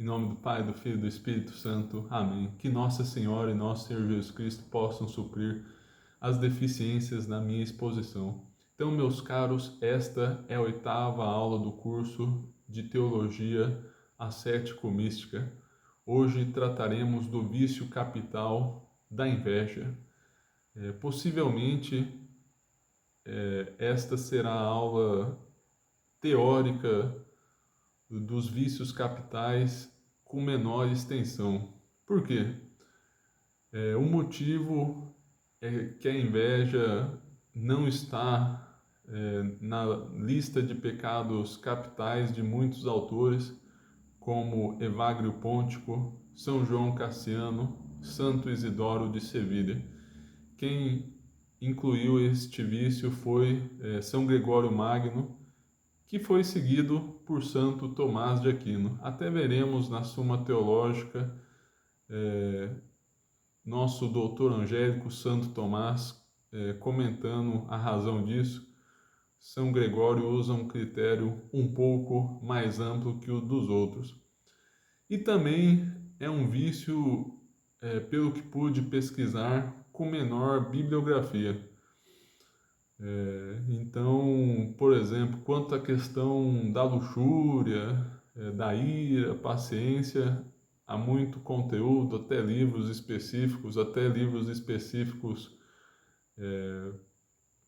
Em nome do Pai, do Filho e do Espírito Santo. Amém. Que Nossa Senhora e nosso Senhor Jesus Cristo possam suprir as deficiências na minha exposição. Então, meus caros, esta é a 8ª aula do curso de Teologia Ascético-Mística. Hoje trataremos do vício capital da inveja. Possivelmente, esta será a aula teórica dos vícios capitais com menor extensão. Por quê? O motivo é que a inveja não está na lista de pecados capitais de muitos autores, como Evagrio Pontico, São João Cassiano, Santo Isidoro de Sevilha. Quem incluiu este vício foi São Gregório Magno, que foi seguido por Santo Tomás de Aquino. Até veremos na Suma Teológica nosso doutor angélico Santo Tomás comentando a razão disso. São Gregório usa um critério um pouco mais amplo que o dos outros. E também é um vício, pelo que pude pesquisar, com menor bibliografia. Então, por exemplo, quanto à questão da luxúria, da ira, paciência, há muito conteúdo, até livros específicos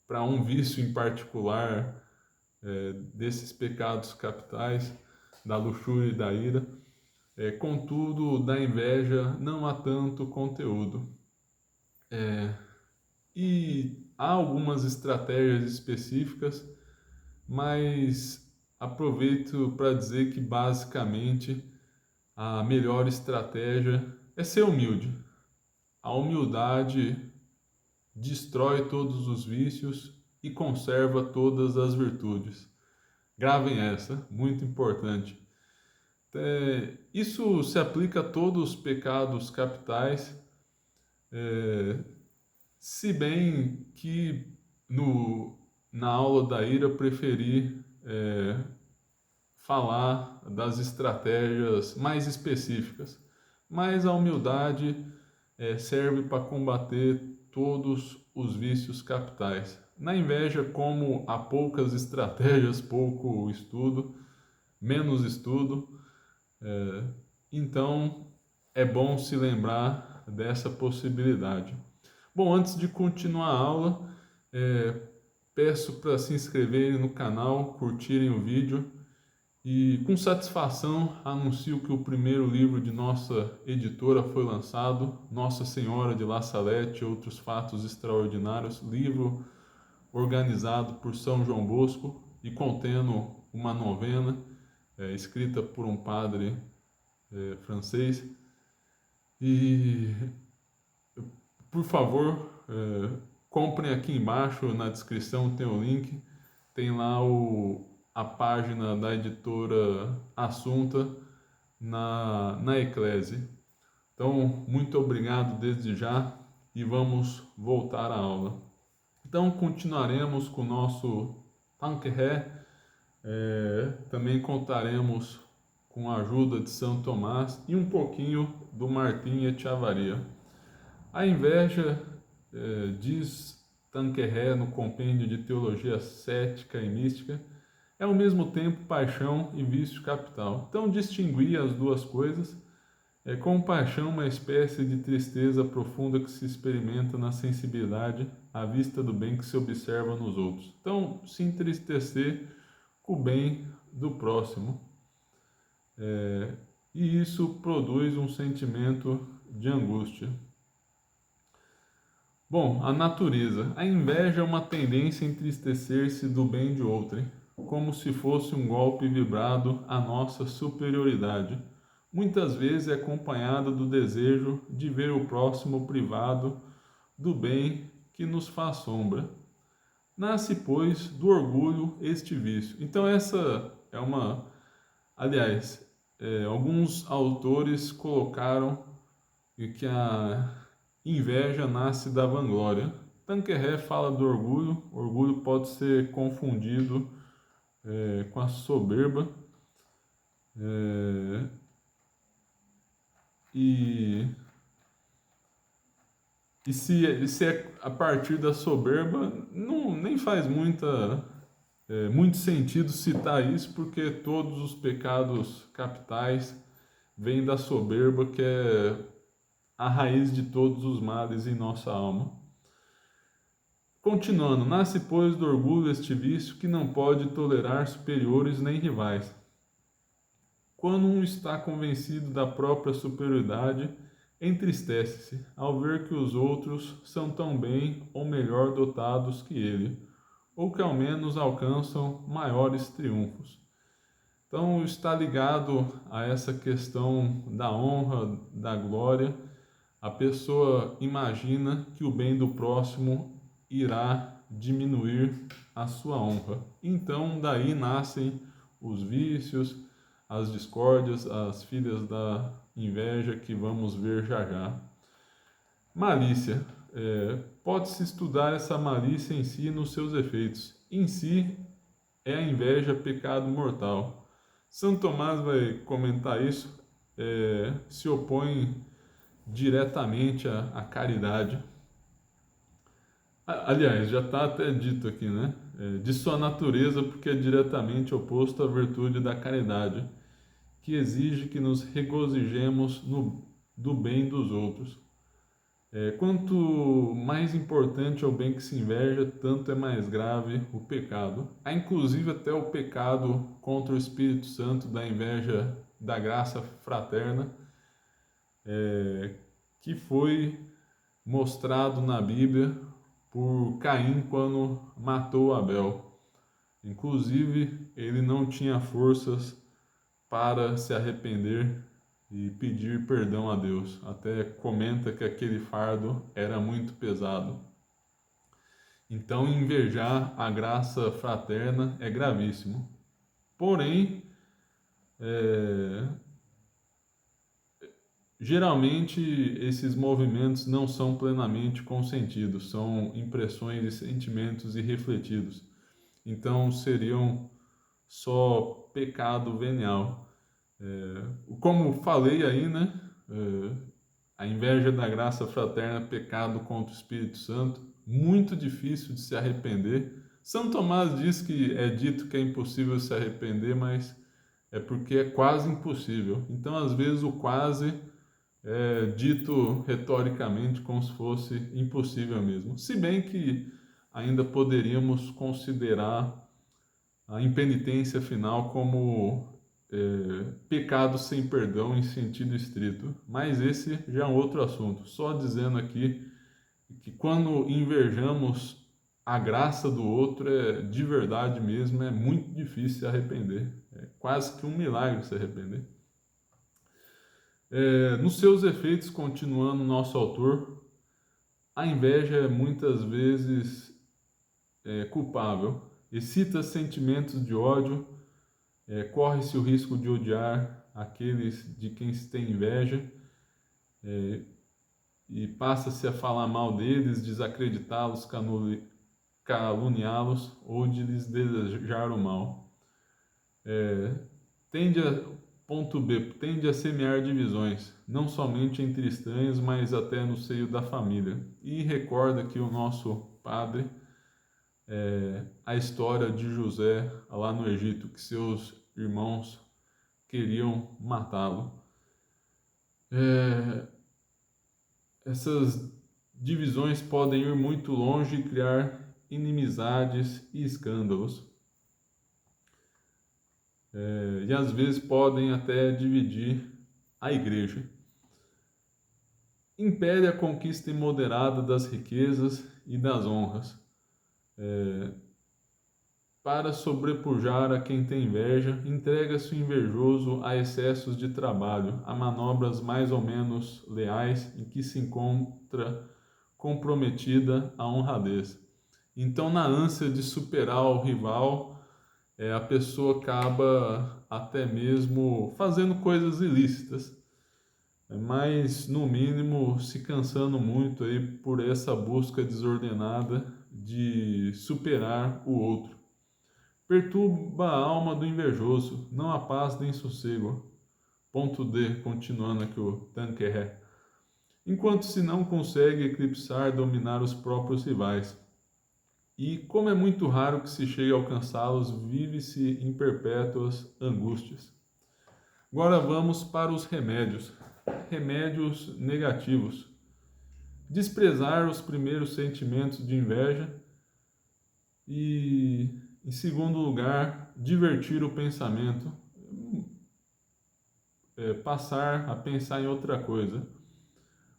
para um vício em particular, desses pecados capitais, da luxúria e da ira. Contudo, da inveja não há tanto conteúdo. E há algumas estratégias específicas, mas aproveito para dizer que basicamente a melhor estratégia é ser humilde. A humildade destrói todos os vícios e conserva todas as virtudes. Gravem essa, muito importante. Isso se aplica a todos os pecados capitais, se bem que na aula da ira eu preferi falar das estratégias mais específicas. Mas a humildade serve para combater todos os vícios capitais. Na inveja, como há poucas estratégias, pouco estudo, menos estudo, então é bom se lembrar dessa possibilidade. Bom, antes de continuar a aula, peço para se inscreverem no canal, curtirem o vídeo e, com satisfação, anuncio que o primeiro livro de nossa editora foi lançado, Nossa Senhora de La Salette e Outros Fatos Extraordinários, livro organizado por São João Bosco e contendo uma novena escrita por um padre francês. E, por favor, comprem aqui embaixo, na descrição tem o link, tem lá a página da editora Assunta na Eclésia. Então, muito obrigado desde já e vamos voltar à aula. Então, continuaremos com o nosso Tanqueré. Também contaremos com a ajuda de São Tomás e um pouquinho do Martim Etchevarria. A inveja, diz Tanqueré no compêndio de Teologia Cética e Mística, é ao mesmo tempo paixão e vício capital. Então, distinguir as duas coisas com paixão uma espécie de tristeza profunda que se experimenta na sensibilidade à vista do bem que se observa nos outros. Então, se entristecer com o bem do próximo. E isso produz um sentimento de angústia. Bom, a natureza. A inveja é uma tendência a entristecer-se do bem de outrem, como se fosse um golpe vibrado à nossa superioridade. Muitas vezes é acompanhada do desejo de ver o próximo privado do bem que nos faz sombra. Nasce, pois, do orgulho este vício. Então essa é uma... Aliás, alguns autores colocaram que a inveja nasce da vanglória. Tanqueré fala do orgulho. Orgulho pode ser confundido com a soberba. E se é a partir da soberba, não, nem faz muito sentido citar isso, porque todos os pecados capitais vêm da soberba, que é a raiz de todos os males em nossa alma. Continuando, nasce, pois, do orgulho este vício que não pode tolerar superiores nem rivais. Quando um está convencido da própria superioridade, entristece-se ao ver que os outros são tão bem ou melhor dotados que ele, ou que ao menos alcançam maiores triunfos. Então, está ligado a essa questão da honra, da glória. A pessoa imagina que o bem do próximo irá diminuir a sua honra. Então, daí nascem os vícios, as discórdias, as filhas da inveja que vamos ver já já. Malícia. Pode-se estudar essa malícia em si e nos seus efeitos. Em si, é a inveja pecado mortal. São Tomás vai comentar isso, se opõe diretamente à caridade. Aliás, já está até dito aqui, né? De sua natureza, porque é diretamente oposto à virtude da caridade, que exige que nos regozijemos do bem dos outros. Quanto mais importante é o bem que se inveja, tanto é mais grave o pecado. Há inclusive até o pecado contra o Espírito Santo da inveja da graça fraterna, que foi mostrado na Bíblia por Caim quando matou Abel. Inclusive, ele não tinha forças para se arrepender e pedir perdão a Deus. Até comenta que aquele fardo era muito pesado. Então, invejar a graça fraterna é gravíssimo. Porém, geralmente esses movimentos não são plenamente consentidos, são impressões e sentimentos irrefletidos. Então, seriam só pecado venial. Como falei aí, né? A inveja da graça fraterna é pecado contra o Espírito Santo, muito difícil de se arrepender. São Tomás diz que é dito que é impossível se arrepender, mas é porque é quase impossível. Então, às vezes, o quase é dito retoricamente como se fosse impossível mesmo. Se bem que ainda poderíamos considerar a impenitência final como pecado sem perdão em sentido estrito. Mas esse já é um outro assunto. Só dizendo aqui que quando invejamos a graça do outro, de verdade mesmo, é muito difícil se arrepender. É quase que um milagre se arrepender. Nos seus efeitos, continuando nosso autor, a inveja é muitas vezes culpável. Excita sentimentos de ódio, corre-se o risco de odiar aqueles de quem se tem inveja, e passa-se a falar mal deles, desacreditá-los, caluniá-los ou de lhes desejar o mal. Ponto B, tende a semear divisões, não somente entre estranhos, mas até no seio da família. E recorda que o nosso padre, a história de José lá no Egito, que seus irmãos queriam matá-lo. Essas divisões podem ir muito longe e criar inimizades e escândalos. E às vezes podem até dividir a igreja. Impere a conquista imoderada das riquezas e das honras, para sobrepujar a quem tem inveja, entrega-se o invejoso a excessos de trabalho, a manobras mais ou menos leais em que se encontra comprometida a honradez. Então, na ânsia de superar o rival, a pessoa acaba até mesmo fazendo coisas ilícitas, mas no mínimo se cansando muito aí por essa busca desordenada de superar o outro. Perturba a alma do invejoso, não há paz nem sossego. Ponto D, continuando aqui o Tanqueré. enquanto se não consegue eclipsar, dominar os próprios rivais. E como é muito raro que se chegue a alcançá-los, vive-se em perpétuas angústias. Agora vamos para os remédios. Remédios negativos. Desprezar os primeiros sentimentos de inveja e, em segundo lugar, divertir o pensamento. Passar a pensar em outra coisa.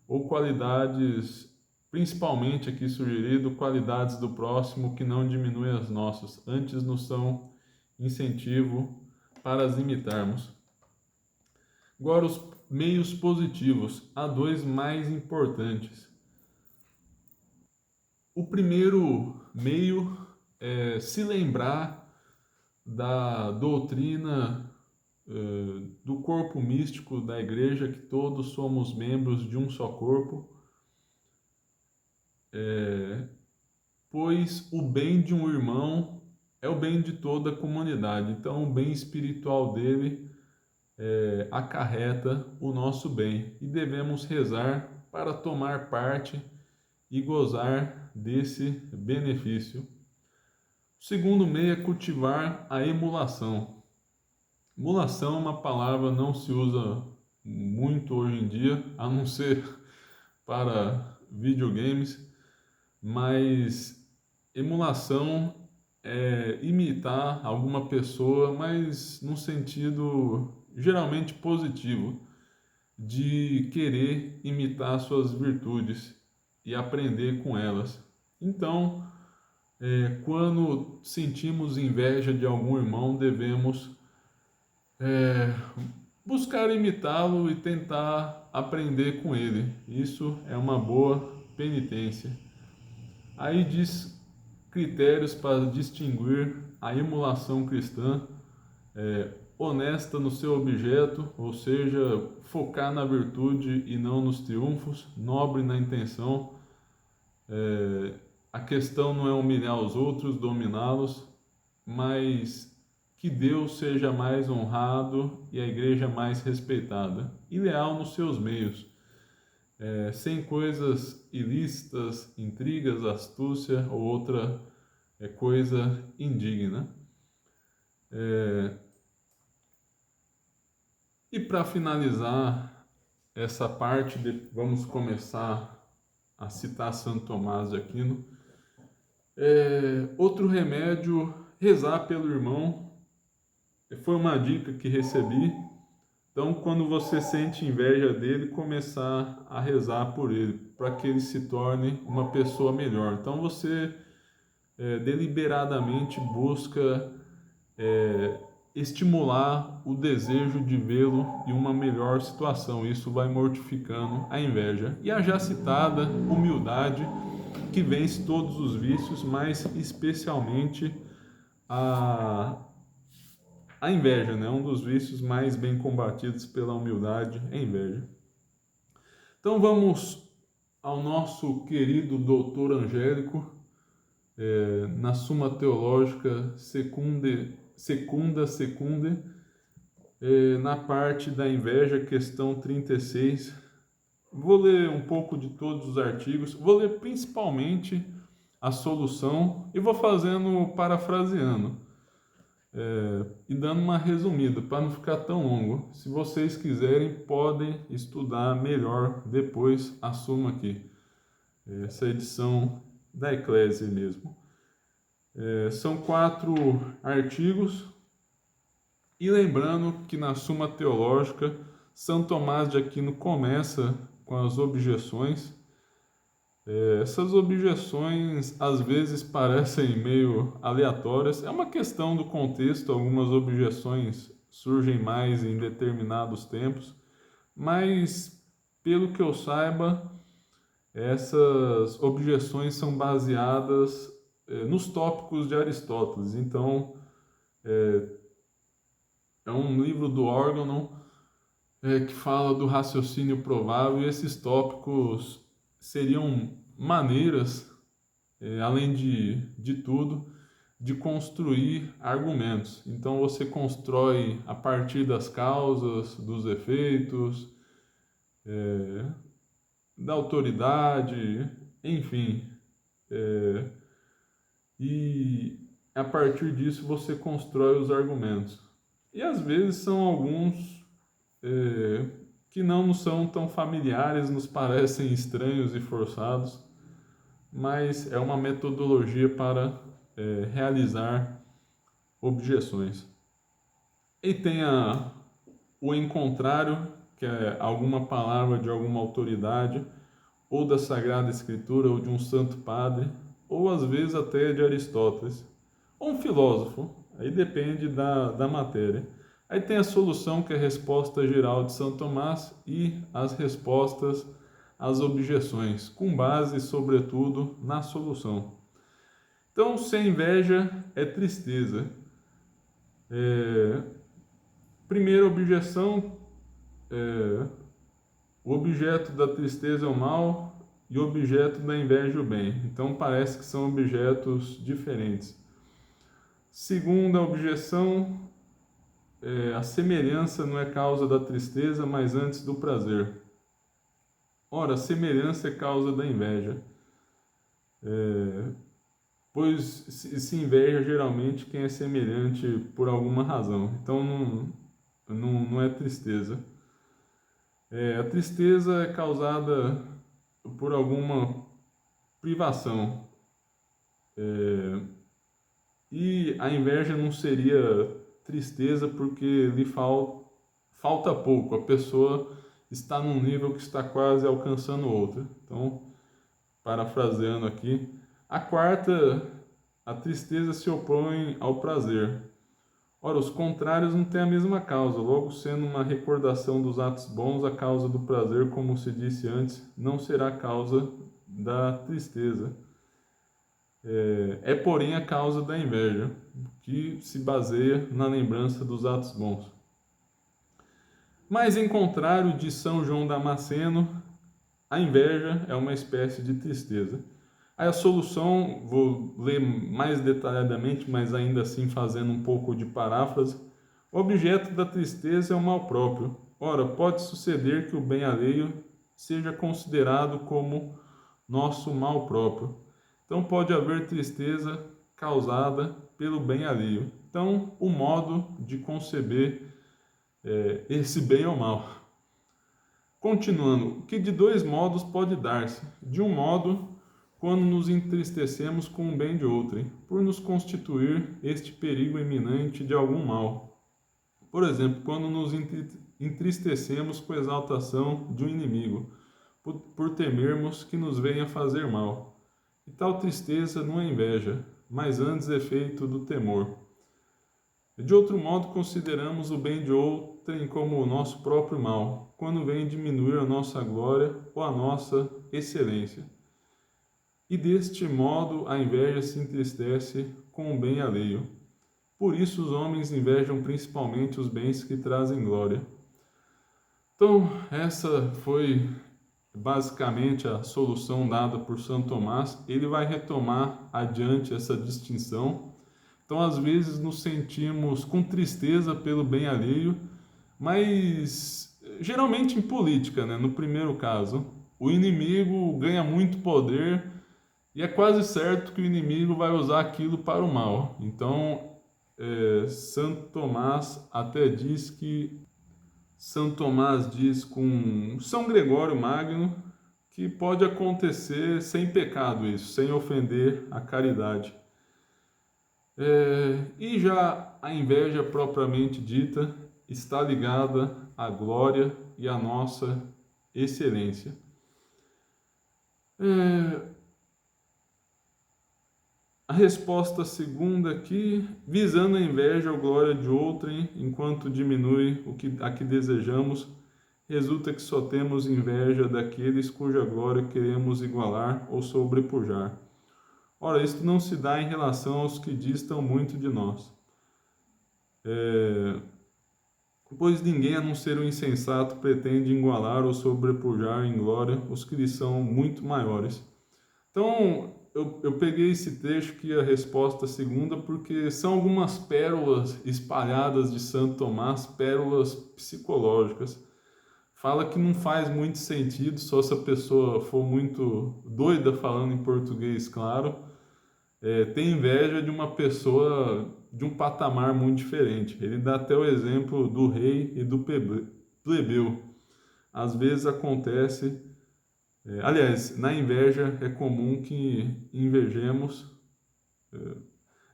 Ou qualidades, principalmente aqui sugerido, qualidades do próximo que não diminuem as nossas, antes nos são incentivo para as imitarmos. Agora os meios positivos, há dois mais importantes. O primeiro meio é se lembrar da doutrina do corpo místico da igreja, que todos somos membros de um só corpo, pois o bem de um irmão é o bem de toda a comunidade. Então o bem espiritual dele acarreta o nosso bem e devemos rezar para tomar parte e gozar desse benefício. O segundo meio é cultivar a emulação. Emulação é uma palavra que não se usa muito hoje em dia, a não ser para videogames, mas emulação é imitar alguma pessoa, mas num sentido geralmente positivo, de querer imitar suas virtudes e aprender com elas. Então, quando sentimos inveja de algum irmão, devemos buscar imitá-lo e tentar aprender com ele. Isso é uma boa penitência. Aí diz critérios para distinguir a emulação cristã: honesta no seu objeto, ou seja, focar na virtude e não nos triunfos, nobre na intenção. A questão não é humilhar os outros, dominá-los, mas que Deus seja mais honrado e a igreja mais respeitada, e leal nos seus meios, sem coisas ilícitas, intrigas, astúcia ou outra coisa indigna. E para finalizar essa parte, vamos começar a citar Santo Tomás de Aquino. Outro remédio, rezar pelo irmão. Foi uma dica que recebi. Então, quando você sente inveja dele, começar a rezar por ele, para que ele se torne uma pessoa melhor. Então, você deliberadamente busca estimular o desejo de vê-lo em uma melhor situação. Isso vai mortificando a inveja. E a já citada humildade, que vence todos os vícios, mas especialmente a inveja, né? Um dos vícios mais bem combatidos pela humildade é a inveja. Então vamos ao nosso querido doutor Angélico, na Suma Teológica Secunde, na parte da inveja, questão 36. Vou ler um pouco de todos os artigos, vou ler principalmente a solução e vou fazendo, parafraseando. E dando uma resumida, para não ficar tão longo. Se vocês quiserem, podem estudar melhor depois, assumo aqui. Essa edição da Eclésia mesmo. São 4 artigos. E lembrando que na Suma Teológica, São Tomás de Aquino começa com as objeções. Essas objeções às vezes parecem meio aleatórias. É uma questão do contexto, algumas objeções surgem mais em determinados tempos, mas pelo que eu saiba, essas objeções são baseadas nos tópicos de Aristóteles. Então, é um livro do Organon que fala do raciocínio provável, e esses tópicos seriam maneiras, além de tudo, de construir argumentos. Então você constrói a partir das causas, dos efeitos, da autoridade, enfim. E a partir disso você constrói os argumentos. E às vezes são alguns que não nos são tão familiares, nos parecem estranhos e forçados, mas é uma metodologia para realizar objeções. E tem o em contrário, que é alguma palavra de alguma autoridade, ou da Sagrada Escritura, ou de um santo padre, ou às vezes até de Aristóteles, ou um filósofo, aí depende da matéria. Aí tem a solução, que é a resposta geral de São Tomás, e as respostas às objeções, com base, sobretudo, na solução. Então, sem inveja é tristeza. Primeira objeção, o objeto da tristeza é o mal e o objeto da inveja é o bem. Então, parece que são objetos diferentes. Segunda objeção, a semelhança não é causa da tristeza, mas antes do prazer. Ora, a semelhança é causa da inveja. Pois se inveja geralmente quem é semelhante por alguma razão. Então não é tristeza. A tristeza é causada por alguma privação. E a inveja não seria tristeza porque lhe falta pouco. A pessoa está num nível que está quase alcançando outra. Então, parafraseando aqui, a quarta, a tristeza se opõe ao prazer. Ora, os contrários não têm a mesma causa, logo sendo uma recordação dos atos bons, a causa do prazer, como se disse antes, não será a causa da tristeza. Porém, a causa da inveja, que se baseia na lembrança dos atos bons. Mas, em contrário de São João Damasceno, a inveja é uma espécie de tristeza. Aí a solução, vou ler mais detalhadamente, mas ainda assim fazendo um pouco de paráfrase. O objeto da tristeza é o mal próprio. Ora, pode suceder que o bem alheio seja considerado como nosso mal próprio. Então pode haver tristeza causada pelo bem alheio. Então, o modo de conceber esse bem ou mal. Continuando, que de dois modos pode dar-se. De um modo, quando nos entristecemos com o bem de outrem, por nos constituir este perigo iminente de algum mal. Por exemplo, quando nos entristecemos com a exaltação de um inimigo, por temermos que nos venha fazer mal. E tal tristeza não é inveja, mas antes é feito do temor. De outro modo, consideramos o bem de outrem como o nosso próprio mal, quando vem diminuir a nossa glória ou a nossa excelência. E deste modo a inveja se entristece com o bem alheio. Por isso os homens invejam principalmente os bens que trazem glória. Então, essa foi basicamente a solução dada por Santo Tomás. Ele vai retomar adiante essa distinção. Então, às vezes nos sentimos com tristeza pelo bem alheio, mas geralmente em política, né? No primeiro caso, o inimigo ganha muito poder e é quase certo que o inimigo vai usar aquilo para o mal. Então, Santo Tomás até diz que Santo Tomás diz com São Gregório Magno que pode acontecer sem pecado isso, sem ofender a caridade. E já a inveja propriamente dita está ligada à glória e à nossa excelência. A resposta segunda aqui, visando a inveja ou glória de outrem, enquanto diminui a que desejamos, resulta que só temos inveja daqueles cuja glória queremos igualar ou sobrepujar. Ora, isto não se dá em relação aos que distam muito de nós. Pois ninguém, a não ser o insensato, pretende igualar ou sobrepujar em glória os que lhe são muito maiores. Então, eu peguei esse trecho aqui, a resposta segunda, porque são algumas pérolas espalhadas de Santo Tomás, pérolas psicológicas. fala que não faz muito sentido, só se a pessoa for muito doida falando em português, claro, ter inveja de uma pessoa de um patamar muito diferente. Ele dá até o exemplo do rei e do plebeu. Às vezes acontece, aliás, na inveja é comum que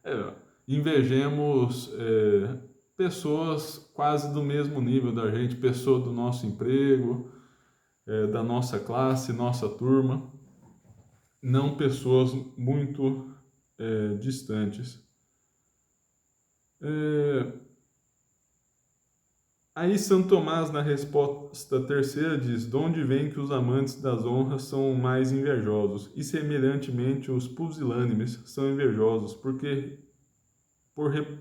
é, invejemos pessoas quase do mesmo nível da gente, pessoa do nosso emprego, da nossa classe, nossa turma, não pessoas muito distantes. Aí São Tomás, na resposta terceira, diz: de onde vem que os amantes das honras são mais invejosos? E semelhantemente os pusilânimes são invejosos, porque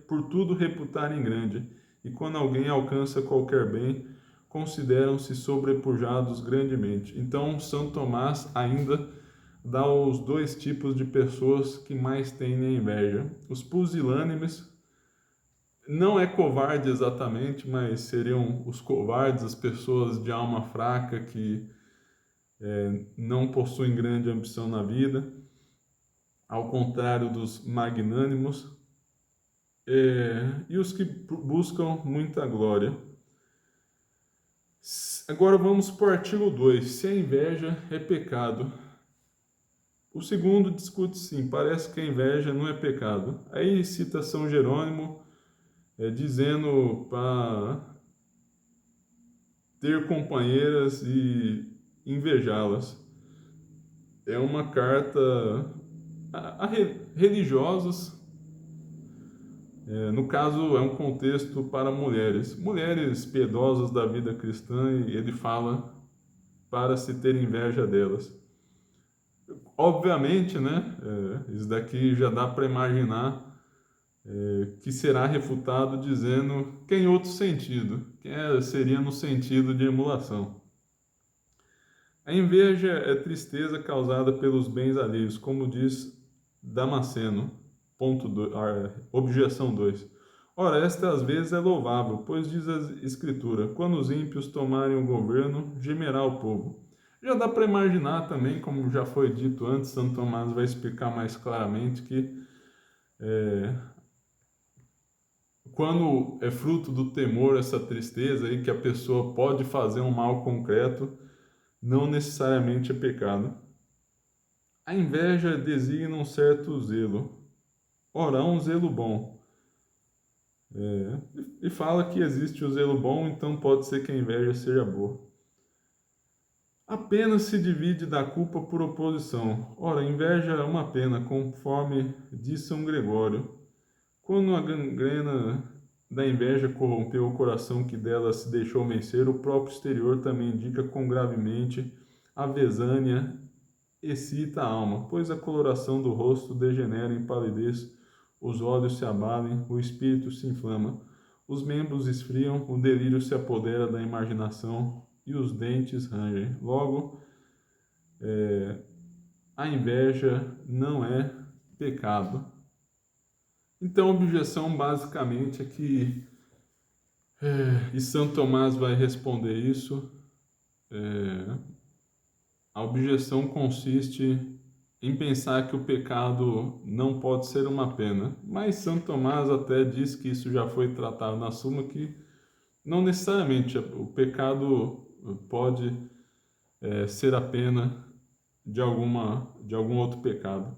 por tudo reputarem grande, e quando alguém alcança qualquer bem, consideram-se sobrepujados grandemente. Então, São Tomás ainda dá os dois tipos de pessoas que mais têm a inveja. Os pusilânimes não é covarde exatamente, mas seriam os covardes, as pessoas de alma fraca que não possuem grande ambição na vida, ao contrário dos magnânimos, e os que buscam muita glória. Agora vamos para o artigo 2. Se a inveja é pecado. O segundo discute sim, parece que a inveja não é pecado. Aí cita São Jerônimo, dizendo para ter companheiras e invejá-las. É uma carta a religiosos. No caso, é um contexto para mulheres piedosas da vida cristã, e ele fala para se ter inveja delas. Obviamente, né, isso daqui já dá para imaginar que será refutado dizendo que em outro sentido, seria no sentido de emulação. A inveja é tristeza causada pelos bens alheios, como diz Damasceno. Objeção 2. Ora, esta às vezes é louvável, pois diz a Escritura: quando os ímpios tomarem o governo, gemerá o povo. Já dá para imaginar também, como já foi dito antes, Santo Tomás vai explicar mais claramente que quando é fruto do temor, essa tristeza aí, que a pessoa pode fazer um mal concreto, não necessariamente é pecado. A inveja designa um certo zelo. Ora, há um zelo bom. E fala que existe o zelo bom, então pode ser que a inveja seja boa. Apenas se divide da culpa por oposição. Ora, a inveja é uma pena, conforme diz São Gregório. Quando a gangrena da inveja corrompeu o coração que dela se deixou vencer, o próprio exterior também indica quão gravemente a vesânia excita a alma, pois a coloração do rosto degenera em palidez, os olhos se abalem, o espírito se inflama, os membros esfriam, o delírio se apodera da imaginação e os dentes rangem. Logo, a inveja não é pecado. Então, a objeção basicamente é que, e Santo Tomás vai responder isso, a objeção consiste em pensar que o pecado não pode ser uma pena, mas Santo Tomás até diz que isso já foi tratado na Suma, que não necessariamente o pecado pode ser a pena de algum outro pecado.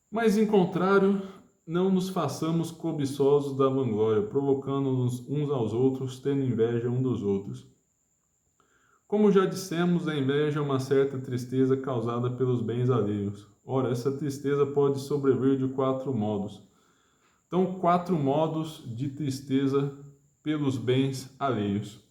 Mas, em contrário, não nos façamos cobiçosos da vanglória, provocando-nos uns aos outros, tendo inveja um dos outros. Como já dissemos, a inveja é uma certa tristeza causada pelos bens alheios. Ora, essa tristeza pode sobrevir de 4 modos. Então, 4 modos de tristeza pelos bens alheios.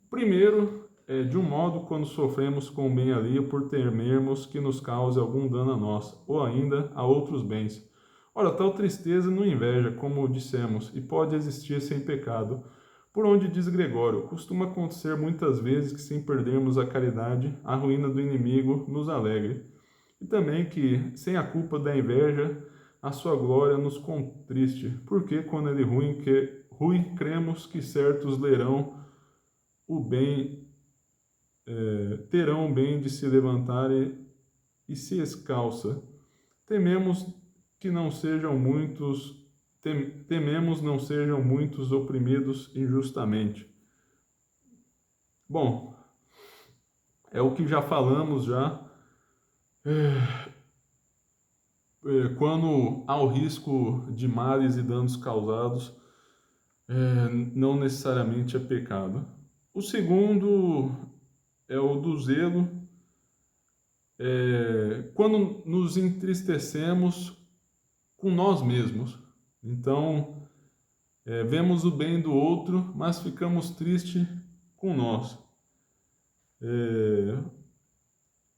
Primeiro, de um modo quando sofremos com o bem alheio por temermos que nos cause algum dano a nós, ou ainda a outros bens. Ora, tal tristeza não inveja, como dissemos, e pode existir sem pecado. Por onde diz Gregório, costuma acontecer muitas vezes que, sem perdermos a caridade, a ruína do inimigo nos alegre. E também que, sem a culpa da inveja, a sua glória nos contriste, porque quando ele ruim, cremos que certos lerão o bem terão o bem de se levantar e se escalça. Tememos que não sejam muitos, tememos não sejam muitos oprimidos injustamente. Bom, é o que já falamos já. Quando há o risco de males e danos causados, não necessariamente é pecado. O segundo é o do zelo. Quando nos entristecemos com nós mesmos. Então, vemos o bem do outro, mas ficamos tristes com nós.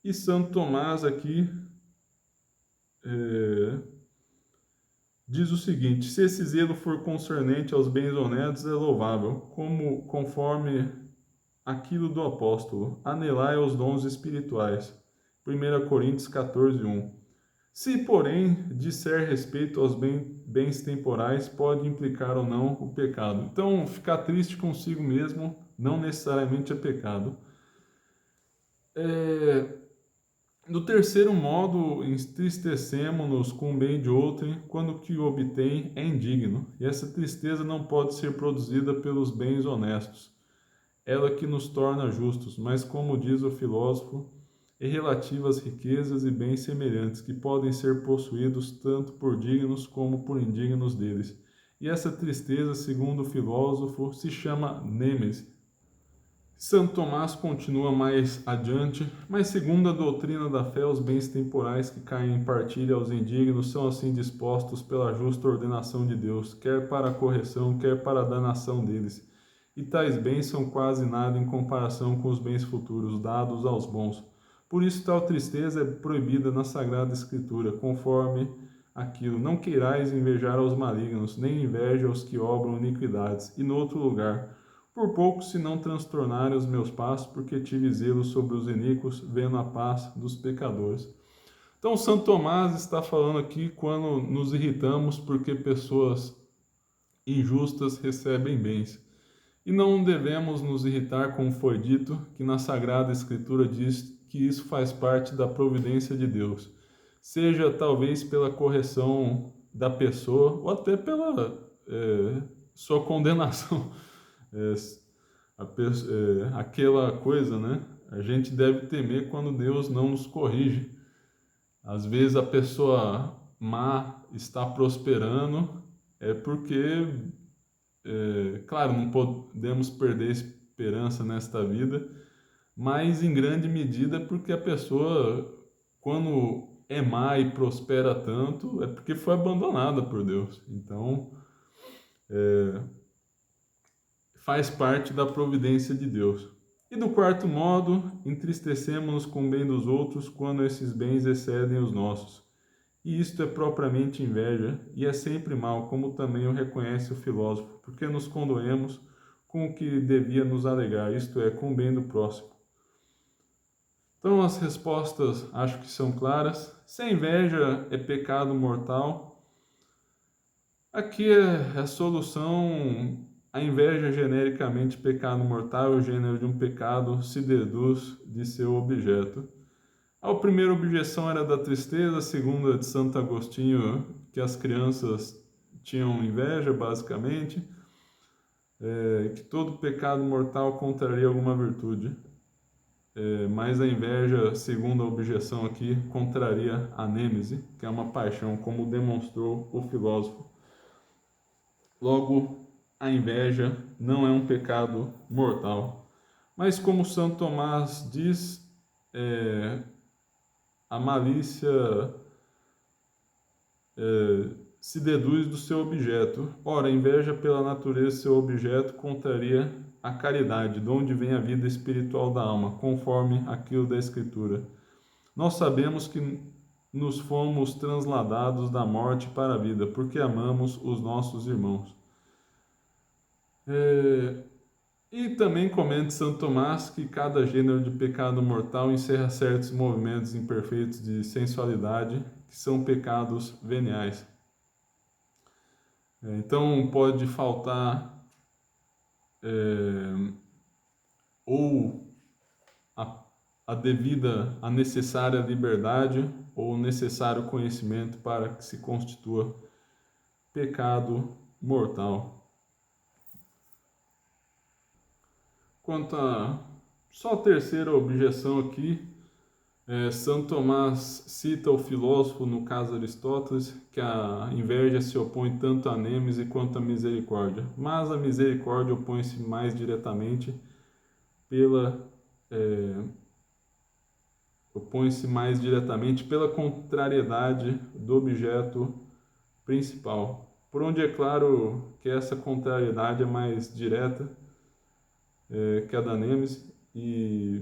E Santo Tomás aqui diz o seguinte: se esse zelo for concernente aos bens honestos, é louvável, conforme aquilo do apóstolo, anelai aos dons espirituais. 1 Coríntios 14:1. Se, porém, disser respeito aos bens temporais, pode implicar ou não o pecado. Então, ficar triste consigo mesmo não necessariamente é pecado. No terceiro modo, entristecemos-nos com o bem de outrem quando o que obtém é indigno, e essa tristeza não pode ser produzida pelos bens honestos, ela que nos torna justos, mas como diz o filósofo, é relativa às riquezas e bens semelhantes, que podem ser possuídos tanto por dignos como por indignos deles. E essa tristeza, segundo o filósofo, se chama nêmesis. Santo Tomás continua mais adiante, mas segundo a doutrina da fé, os bens temporais que caem em partilha aos indignos são assim dispostos pela justa ordenação de Deus, quer para a correção, quer para a danação deles. E tais bens são quase nada em comparação com os bens futuros dados aos bons. Por isso tal tristeza é proibida na Sagrada Escritura, conforme aquilo: não queirais invejar aos malignos, nem inveja aos que obram iniquidades. E no outro lugar: por pouco se não transtornarem os meus passos, porque tive zelo sobre os iníquos, vendo a paz dos pecadores. Então, Santo Tomás está falando aqui quando nos irritamos porque pessoas injustas recebem bens. E não devemos nos irritar, como foi dito, que na Sagrada Escritura diz que isso faz parte da providência de Deus. Seja talvez pela correção da pessoa ou até pela sua condenação. Aquela coisa, né? A gente deve temer quando Deus não nos corrige. Às vezes a pessoa má está prosperando, porque, claro, não podemos perder a esperança nesta vida, mas em grande medida porque a pessoa, quando é má e prospera tanto, é porque foi abandonada por Deus. Então, faz parte da providência de Deus. E do quarto modo, entristecemos-nos com o bem dos outros quando esses bens excedem os nossos. E isto é propriamente inveja, e é sempre mal, como também o reconhece o filósofo, porque nos condoemos com o que devia nos alegrar, isto é, com o bem do próximo. Então as respostas acho que são claras. Se a inveja é pecado mortal, aqui é a solução. A inveja é genericamente pecado mortal, o gênero de um pecado se deduz de seu objeto. A primeira objeção era da tristeza, a segunda de Santo Agostinho, que as crianças tinham inveja, basicamente, que todo pecado mortal contraria alguma virtude. Mas a inveja, segundo a objeção aqui, contraria a nêmese, que é uma paixão, como demonstrou o filósofo. Logo, a inveja não é um pecado mortal. Mas como Santo Tomás diz, a malícia se deduz do seu objeto. Ora, a inveja pela natureza do seu objeto contraria a caridade, de onde vem a vida espiritual da alma, conforme aquilo da Escritura. Nós sabemos que nos fomos transladados da morte para a vida, porque amamos os nossos irmãos. E também comenta Santo Tomás que cada gênero de pecado mortal encerra certos movimentos imperfeitos de sensualidade, que são pecados veniais. Então pode faltar ou a necessária liberdade ou o necessário conhecimento para que se constitua pecado mortal. Quanto a só a terceira objeção aqui, Santo Tomás cita o filósofo, no caso Aristóteles, que a inveja se opõe tanto à nêmese quanto à misericórdia, mas a misericórdia opõe-se mais diretamente pela contrariedade do objeto principal, por onde é claro que essa contrariedade é mais direta que a da nêmese, e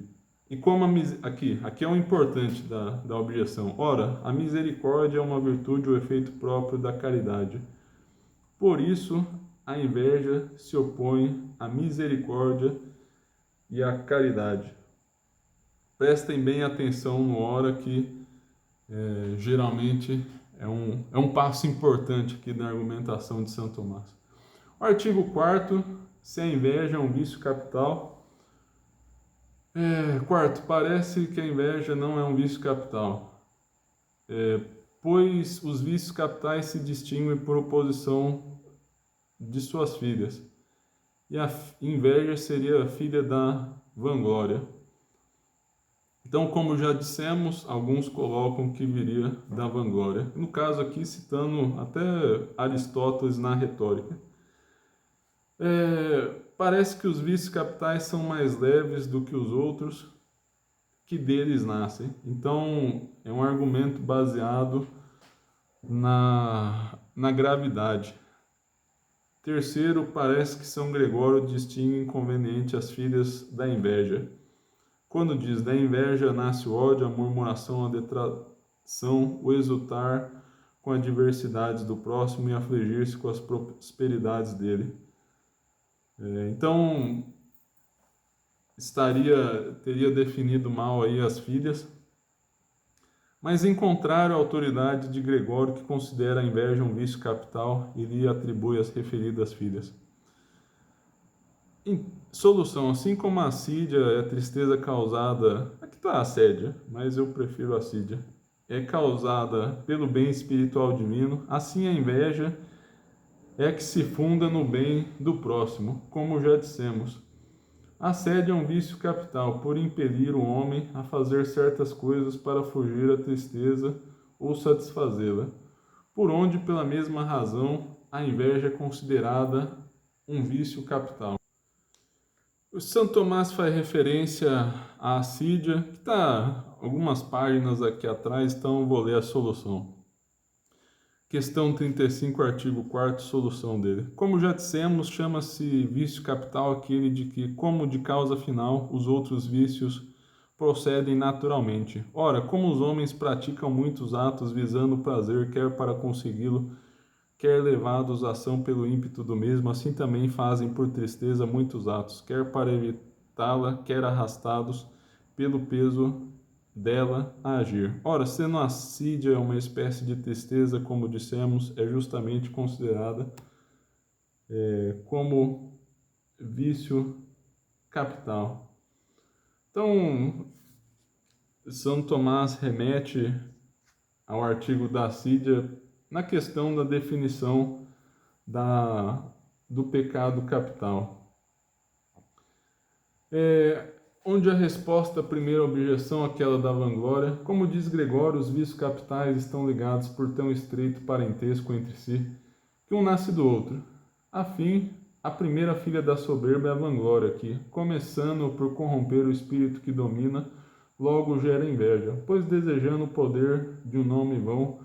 como aqui é o importante da objeção. Ora, a misericórdia é uma virtude ou efeito próprio da caridade. Por isso, a inveja se opõe à misericórdia e à caridade. Prestem bem atenção no ora, que geralmente é um passo importante aqui na argumentação de Santo Tomás. O artigo 4º, se a inveja é um vício capital. Quarto, parece que a inveja não é um vício capital, pois os vícios capitais se distinguem por oposição de suas filhas, e a inveja seria a filha da vanglória. Então, como já dissemos, alguns colocam que viria da vanglória. No caso aqui, citando até Aristóteles na retórica. Parece que os vícios capitais são mais leves do que os outros que deles nascem. Então, é um argumento baseado na gravidade. Terceiro, parece que São Gregório distingue inconveniente as filhas da inveja. Quando diz da inveja nasce o ódio, a murmuração, a detração, o exultar com as adversidades do próximo e afligir-se com as prosperidades dele. Então, teria definido mal aí as filhas, mas em contrário à autoridade de Gregório, que considera a inveja um vício capital e lhe atribui as referidas filhas. Solução: assim como a assídia é a tristeza causada, aqui está a assédia, mas eu prefiro a assídia, é causada pelo bem espiritual divino, assim a inveja é que se funda no bem do próximo, como já dissemos. A assédio é um vício capital, por impelir o homem a fazer certas coisas para fugir à tristeza ou satisfazê-la, por onde, pela mesma razão, a inveja é considerada um vício capital. O Santo Tomás faz referência à assídia, que está algumas páginas aqui atrás, então vou ler a solução. Questão 35, artigo 4º, solução dele. Como já dissemos, chama-se vício capital aquele de que, como de causa final, os outros vícios procedem naturalmente. Ora, como os homens praticam muitos atos visando o prazer, quer para consegui-lo, quer levados à ação pelo ímpeto do mesmo, assim também fazem por tristeza muitos atos, quer para evitá-la, quer arrastados pelo peso dela a agir. Ora, sendo a assídia uma espécie de tristeza, como dissemos, é justamente considerada como vício capital. Então, São Tomás remete ao artigo da assídia na questão da definição do pecado capital. Onde a resposta à primeira objeção, aquela da vanglória, como diz Gregório, os vícios capitais estão ligados por tão estreito parentesco entre si, que um nasce do outro. Afim, a primeira filha da soberba é a vanglória, que, começando por corromper o espírito que domina, logo gera inveja, pois desejando o poder de um nome vão,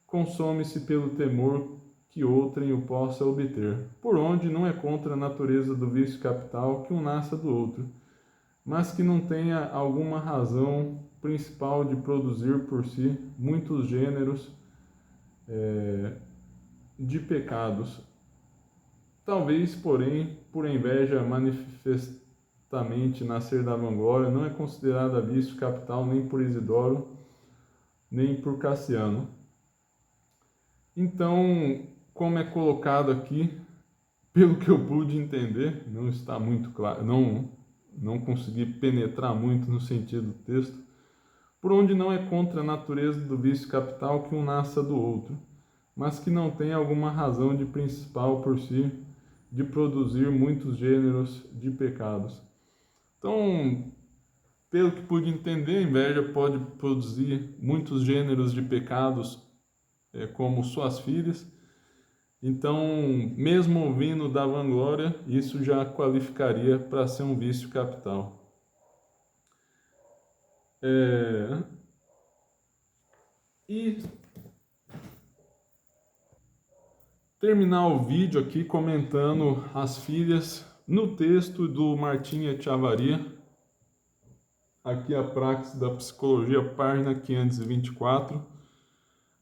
consome-se pelo temor que outrem o possa obter, por onde não é contra a natureza do vício capital que um nasça do outro, mas que não tenha alguma razão principal de produzir por si muitos gêneros de pecados. Talvez, porém, por inveja manifestamente nascer da vanglória, não é considerada vício capital nem por Isidoro, nem por Cassiano. Então, como é colocado aqui, pelo que eu pude entender, não está muito claro, não consegui penetrar muito no sentido do texto, por onde não é contra a natureza do vício capital que um nasça do outro, mas que não tem alguma razão de principal por si de produzir muitos gêneros de pecados. Então, pelo que pude entender, a inveja pode produzir muitos gêneros de pecados, como suas filhas. Então, mesmo ouvindo da vanglória, isso já qualificaria para ser um vício capital. E terminar o vídeo aqui comentando as filhas no texto do Martin Etchevarria, aqui a Praxis da Psicologia, página 524.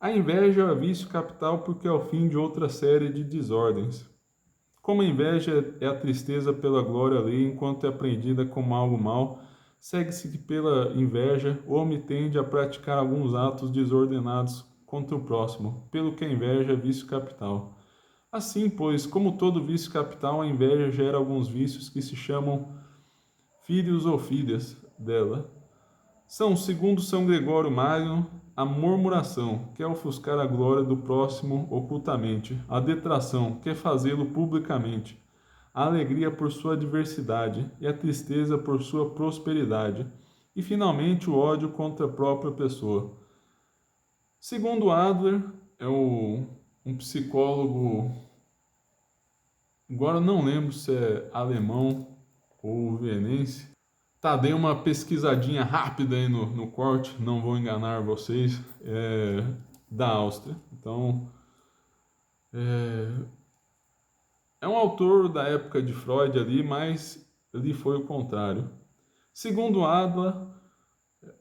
A inveja é vício capital porque é o fim de outra série de desordens. Como a inveja é a tristeza pela glória alheia enquanto é apreendida como algo mau, segue-se que pela inveja o homem tende a praticar alguns atos desordenados contra o próximo, pelo que a inveja é vício capital. Assim, pois, como todo vício capital, a inveja gera alguns vícios que se chamam filhos ou filhas dela. São, segundo São Gregório Magno, a murmuração, que é ofuscar a glória do próximo ocultamente, a detração, que é fazê-lo publicamente, a alegria por sua diversidade e a tristeza por sua prosperidade, e finalmente o ódio contra a própria pessoa. Segundo Adler, um psicólogo, agora não lembro se é alemão ou vienense. Tá, dei uma pesquisadinha rápida aí no corte, não vou enganar vocês, da Áustria. Então, é um autor da época de Freud ali, mas ali foi o contrário. Segundo Adler,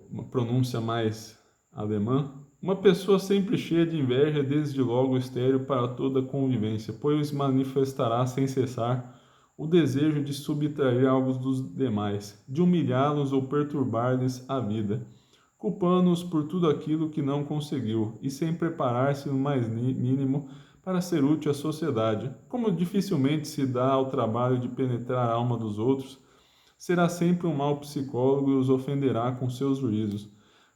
uma pronúncia mais alemã, uma pessoa sempre cheia de inveja é desde logo estéril para toda convivência, pois manifestará sem cessar o desejo de subtrair algo dos demais, de humilhá-los ou perturbar-lhes a vida, culpando-os por tudo aquilo que não conseguiu, e sem preparar-se no mais mínimo para ser útil à sociedade. Como dificilmente se dá ao trabalho de penetrar a alma dos outros, será sempre um mau psicólogo e os ofenderá com seus juízos.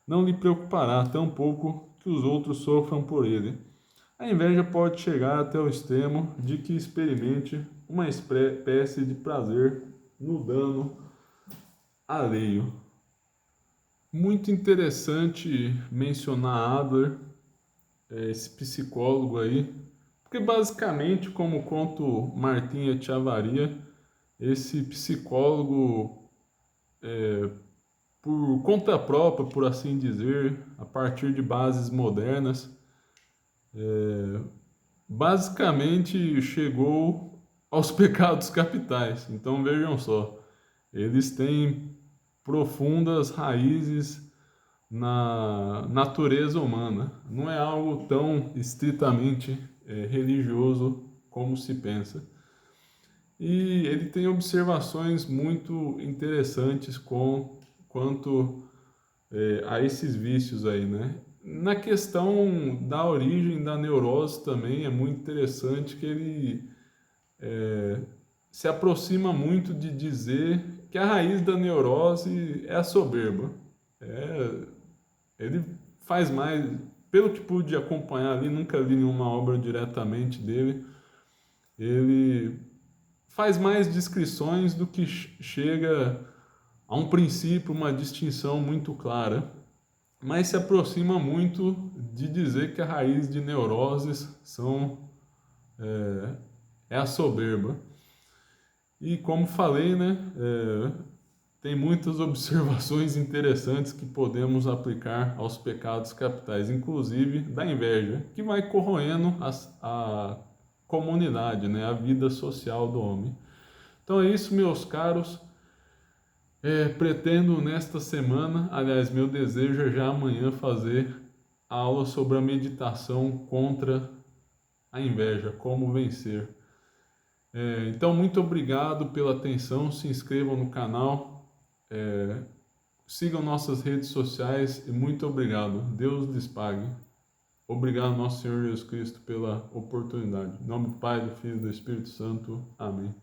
Não lhe preocupará tampouco que os outros sofram por ele. A inveja pode chegar até o extremo de que experimente uma espécie de prazer no dano alheio. Muito interessante mencionar Adler, esse psicólogo aí, porque basicamente, como conta o Martin Etchevarria, esse psicólogo, por conta própria, por assim dizer, a partir de bases modernas, basicamente chegou aos pecados capitais. Então vejam só, eles têm profundas raízes na natureza humana. Não é algo tão estritamente religioso como se pensa. E ele tem observações muito interessantes quanto a esses vícios aí, né? Na questão da origem da neurose também é muito interessante que ele se aproxima muito de dizer que a raiz da neurose é a soberba. Ele faz mais, pelo que pude acompanhar ali, nunca li nenhuma obra diretamente dele, ele faz mais descrições do que chega a um princípio, uma distinção muito clara, mas se aproxima muito de dizer que a raiz de neuroses é a soberba. E como falei, né, tem muitas observações interessantes que podemos aplicar aos pecados capitais, inclusive da inveja, que vai corroendo a comunidade, né, a vida social do homem. Então é isso, meus caros. Pretendo nesta semana, aliás, meu desejo é já amanhã fazer a aula sobre a meditação contra a inveja, como vencer. Então, muito obrigado pela atenção, se inscrevam no canal, sigam nossas redes sociais e muito obrigado. Deus lhes pague. Obrigado, nosso Senhor Jesus Cristo, pela oportunidade. Em nome do Pai, do Filho e do Espírito Santo. Amém.